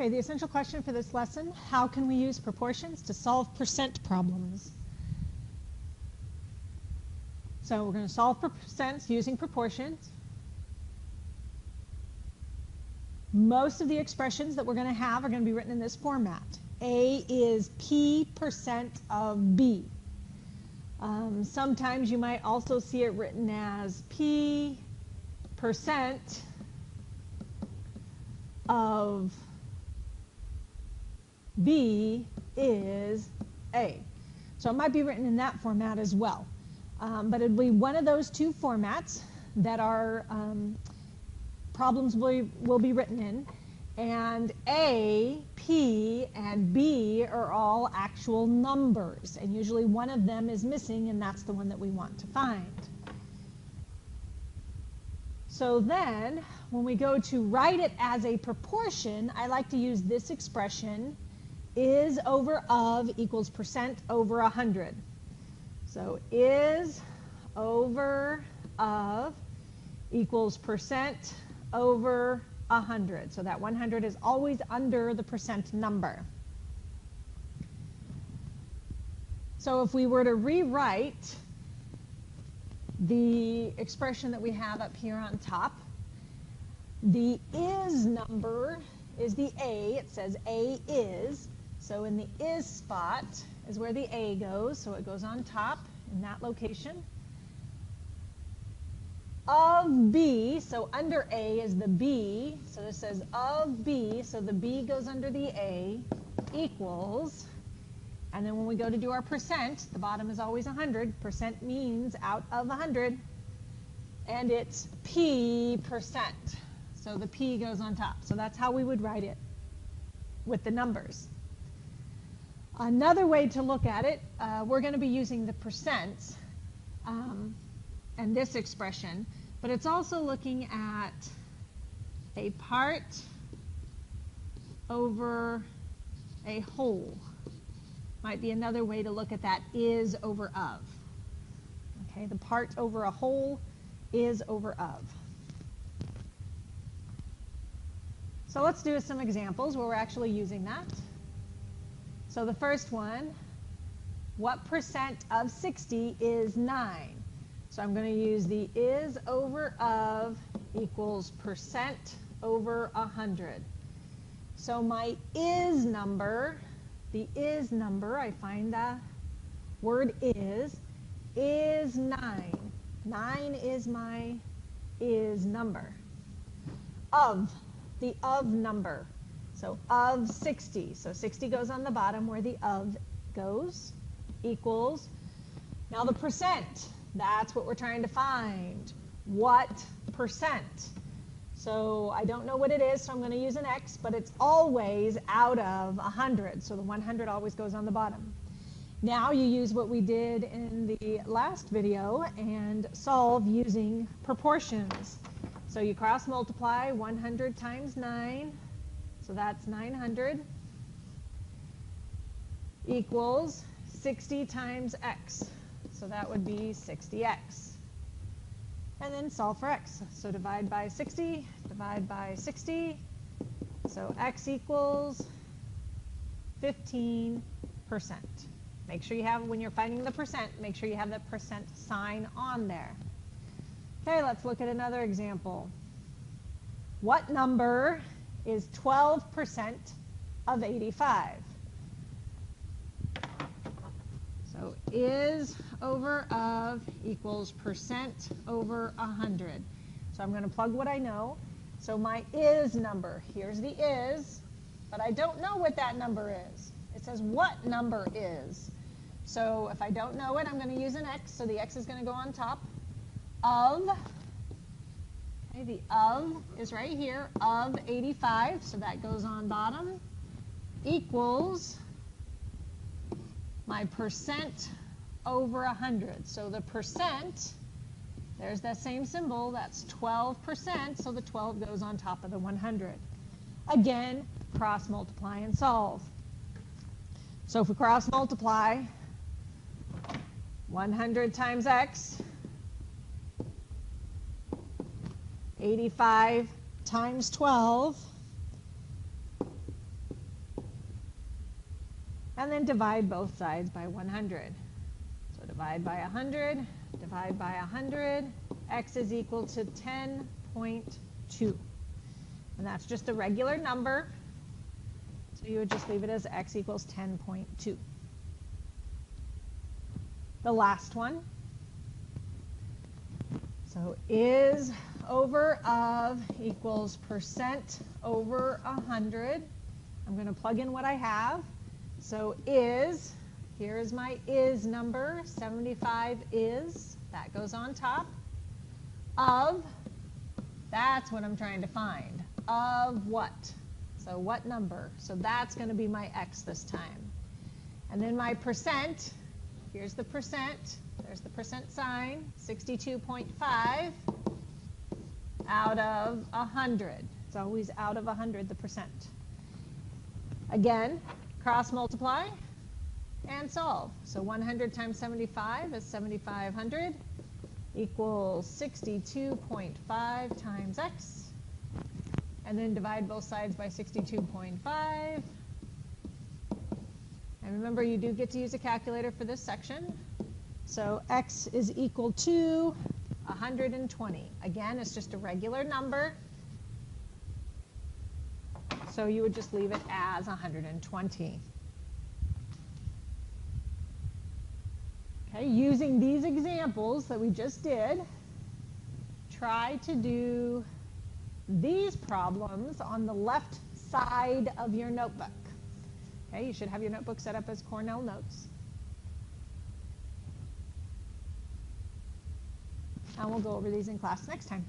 Okay, the essential question for this lesson, how can we use proportions to solve percent problems? So we're going to solve percents using proportions. Most of the expressions that we're going to have are going to be written in this format. A is P% of B. Sometimes you might also see it written as P% of B is A. So it might be written in that format as well. But it'll be one of those two formats that our problems will be written in. And A, P, and B are all actual numbers. And usually one of them is missing, and that's the one that we want to find. So then, when we go to write it as a proportion, I like to use this expression, is over of equals percent over 100. So is over of equals percent over 100. So that 100 is always under the percent number. So if we were to rewrite the expression that we have up here on top, the is number is the A. It says A is. So in the is spot is where the A goes. So it goes on top in that location. Of B, so under A is the B. So this says of B, so the B goes under the A, equals, and then when we go to do our percent, the bottom is always 100. Percent means out of 100, and it's P%. So the P goes on top. So that's how we would write it with the numbers. Another way to look at it, we're going to be using the percents and this expression, but it's also looking at a part over a whole. Might be another way to look at that, is over of. Okay, the part over a whole is over of. So let's do some examples where we're actually using that. So the first one, what percent of 60 is 9? So I'm going to use the is over of equals percent over 100. So my is number, the is number, I find the word is 9. 9 is my is number. Of, the of number. So of 60. So 60 goes on the bottom where the of goes, equals. Now the percent, that's what we're trying to find. What percent? So I don't know what it is, so I'm going to use an X, but it's always out of 100. So the 100 always goes on the bottom. Now you use what we did in the last video and solve using proportions. So you cross multiply 100 times 9. So that's 900 equals 60 times x. So that would be 60x. And then solve for x. So divide by 60, divide by 60. So x equals 15%. Make sure you have, when you're finding the percent, make sure you have the percent sign on there. Okay, let's look at another example. What number is 12% of 85? So is over of equals percent over 100. So I'm going to plug what I know. So my is number, here's the is, but I don't know what that number is. It says what number is. So if I don't know it, I'm going to use an X. So the X is going to go on top. Of, okay, the of is right here, of 85, so that goes on bottom, equals my percent over 100. So the percent, there's that same symbol, that's 12%, so the 12 goes on top of the 100. Again, cross multiply and solve. So if we cross multiply 100 times x, 85 times 12 And then divide both sides by 100. So divide by 100, divide by 100, x is equal to 10.2. And that's just a regular number, so you would just leave it as x equals 10.2. The last one, so is over of equals percent over 100. I'm going to plug in what I have. So is, here is my is number, 75 is, that goes on top. Of, that's what I'm trying to find. Of what? So what number? So that's going to be my x this time. And then my percent, here's the percent, there's the percent sign, 62.5 out of 100. It's always out of 100, the percent. Again, cross multiply and solve. So 100 times 75 is 7,500 equals 62.5 times x. And then divide both sides by 62.5. And remember, you do get to use a calculator for this section. So x is equal to 120. Again, it's just a regular number. So you would just leave it as 120. Okay, using these examples that we just did, try to do these problems on the left side of your notebook. Okay, you should have your notebook set up as Cornell Notes. And we'll go over these in class next time.